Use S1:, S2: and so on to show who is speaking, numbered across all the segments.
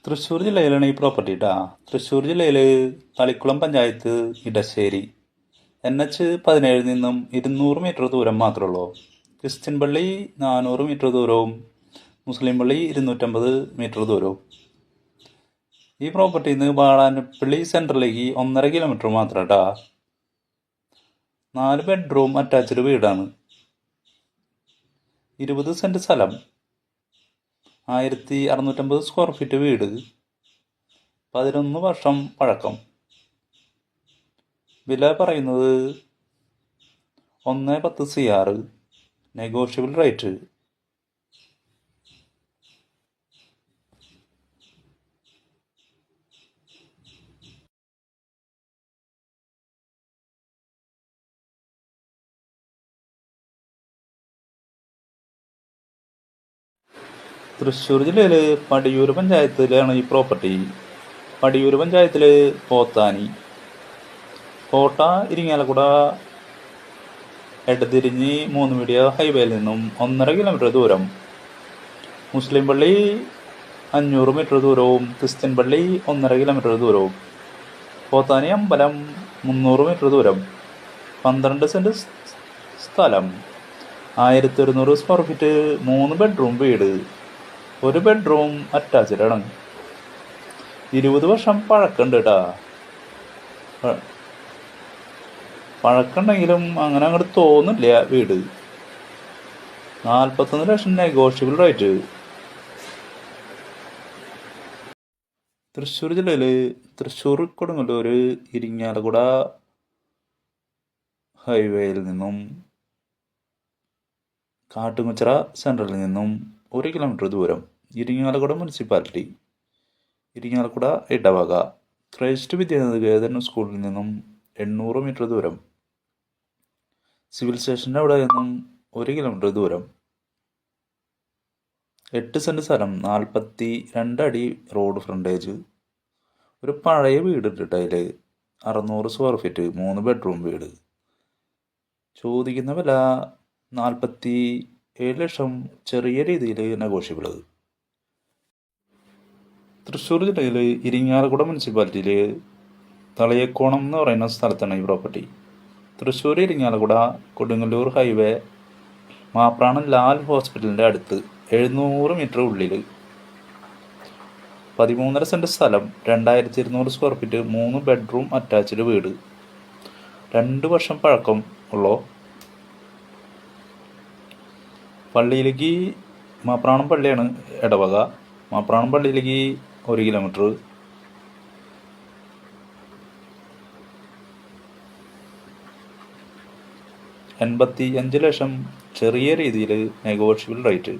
S1: തൃശ്ശൂർ ജില്ലയിലാണ് ഈ പ്രോപ്പർട്ടി ട്ടാ. തൃശ്ശൂർ ജില്ലയിൽ തളിക്കുളം പഞ്ചായത്ത് ഇടശ്ശേരി NH-17 നിന്നും 200 മീറ്റർ ദൂരം മാത്രമേ ഉള്ളൂ. ക്രിസ്ത്യൻ പള്ളി 400 മീറ്റർ ദൂരവും മുസ്ലിം പള്ളി 250 മീറ്റർ ദൂരവും. ഈ പ്രോപ്പർട്ടിയിൽ നിന്ന് വാടാനപ്പള്ളി സെൻറ്ററിലേക്ക് 1.5 കിലോമീറ്റർ മാത്രം ട്ടാ. 4 ബെഡ്റൂം അറ്റാച്ച്ഡ് വീടാണ്. 20 സെൻറ്റ് സ്ഥലം, 1650 സ്ക്വയർ ഫീറ്റ് വീട്, 11 വർഷം പഴക്കം. വില പറയുന്നത് 1.10 CR, നെഗോഷ്യബിൾ റേറ്റ്. തൃശ്ശൂർ ജില്ലയിൽ പടിയൂർ പഞ്ചായത്തിലാണ് ഈ പ്രോപ്പർട്ടി. പടിയൂർ പഞ്ചായത്തിൽ പോത്താനി, കോട്ട ഇരിങ്ങാലക്കുട എടതിരിഞ്ഞ് 3 മീഡിയ ഹൈവേയിൽ നിന്നും 1.5 കിലോമീറ്റർ ദൂരം. മുസ്ലിം പള്ളി 500 മീറ്റർ ദൂരവും ക്രിസ്ത്യൻ പള്ളി 1.5 കിലോമീറ്റർ ദൂരവും. പോത്താനി അമ്പലം 300 മീറ്റർ ദൂരം. 12 സെൻറ്റ് സ്ഥലം, 1100 സ്ക്വയർ ഫീറ്റ്, 3 ബെഡ്റൂം വീട്, 1 ബെഡ്റൂം അറ്റാച്ച്ഡ് ആണ്. 20 വർഷം പഴക്കമുണ്ട് കേട്ടാ. പഴക്കമുണ്ടെങ്കിലും അങ്ങനെ അങ്ങോട്ട് തോന്നില്ല വീട്. 41 ലക്ഷം നെഗോഷ്യബിൾ റേറ്റ്. തൃശ്ശൂർ ജില്ലയിൽ തൃശ്ശൂർ കൊടുങ്ങല്ലൂർ ഇരിങ്ങാലക്കുട ഹൈവേയിൽ നിന്നും കാട്ടുമുച്ചിറ സെൻട്രലിൽ നിന്നും 1 കിലോമീറ്റർ ദൂരം. ഇരിങ്ങാലക്കുട മുനിസിപ്പാലിറ്റി, ഇരിങ്ങാലക്കുട ഇടവക, ക്രൈസ്റ്റ് വിദ്യാനികേതൻ സ്കൂളിൽ നിന്നും 800 മീറ്റർ ദൂരം. സിവിൽ സ്റ്റേഷൻ്റെ അവിടെ നിന്നും 1 കിലോമീറ്റർ ദൂരം. 8 സെൻറ്റ് സ്ഥലം, 42 അടി റോഡ് ഫ്രണ്ടേജ്. ഒരു പഴയ വീട് ഇട്ടിട്ട് അതിൽ 600 സ്ക്വയർ ഫീറ്റ്, 3 ബെഡ്റൂം വീട്. ചോദിക്കുന്ന വില 47 ലക്ഷം, ചെറിയ രീതിയിൽ നെഗോഷ്യബിൾ. തൃശ്ശൂർ ജില്ലയിൽ ഇരിങ്ങാലക്കുട മുനിസിപ്പാലിറ്റിയിൽ തളിയക്കോണം എന്ന് പറയുന്ന സ്ഥലത്താണ് ഈ പ്രോപ്പർട്ടി. തൃശ്ശൂർ ഇരിങ്ങാലക്കുട കൊടുങ്ങല്ലൂർ ഹൈവേ, മാപ്രാണം ലാൽ ഹോസ്പിറ്റലിൻ്റെ അടുത്ത് 700 മീറ്റർ ഉള്ളിൽ. 13.5 സെൻറ്റ് സ്ഥലം, 2200 സ്ക്വയർ ഫീറ്റ്, 3 ബെഡ്റൂം അറ്റാച്ച്ഡ് വീട്, 2 വർഷം പഴക്കം ഉള്ളൂ. പള്ളിയിലേക്ക് മാപ്രാണം പള്ളിയാണ് ഇടവക. മാപ്രാണം പള്ളിയിലേക്ക് 1 കിലോമീറ്റർ. 85 ലക്ഷം, ചെറിയ രീതിയിൽ നെഗോഷ്യബിൾ റേറ്റ്.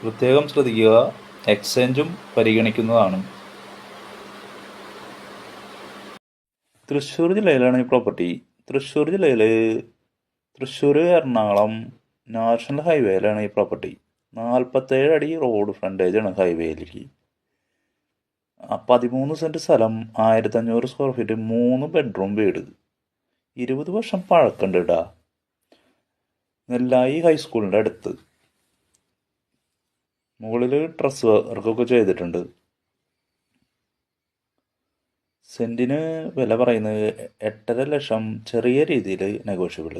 S1: പ്രത്യേകം ശ്രദ്ധിക്കുക, എക്സ്ചേഞ്ചും പരിഗണിക്കുന്നതാണ്. തൃശ്ശൂർ ജില്ലയിലാണ് ഈ പ്രോപ്പർട്ടി. തൃശ്ശൂർ ജില്ലയിൽ തൃശ്ശൂർ എറണാകുളം നാഷണൽ ഹൈവേയിലാണ് ഈ പ്രോപ്പർട്ടി. 47 അടി റോഡ് ഫ്രണ്ടേജാണ് ഹൈവേയിലേക്ക്. 13 സെൻറ്റ് സ്ഥലം, 1500 സ്ക്വയർ ഫീറ്റ്, 3 ബെഡ്റൂം വീട്, 20 വർഷം പഴക്കമുണ്ട് കേട്ടാ. നെല്ലായി ഹൈസ്കൂളിൻ്റെ അടുത്ത്. മുകളിൽ ഡ്രസ് വർക്കൊക്കെ ചെയ്തിട്ടുണ്ട്. സെൻറ്റിന് വില പറയുന്നത് 8.5 ലക്ഷം, ചെറിയ രീതിയിൽ നെഗോഷ്യബിൾ.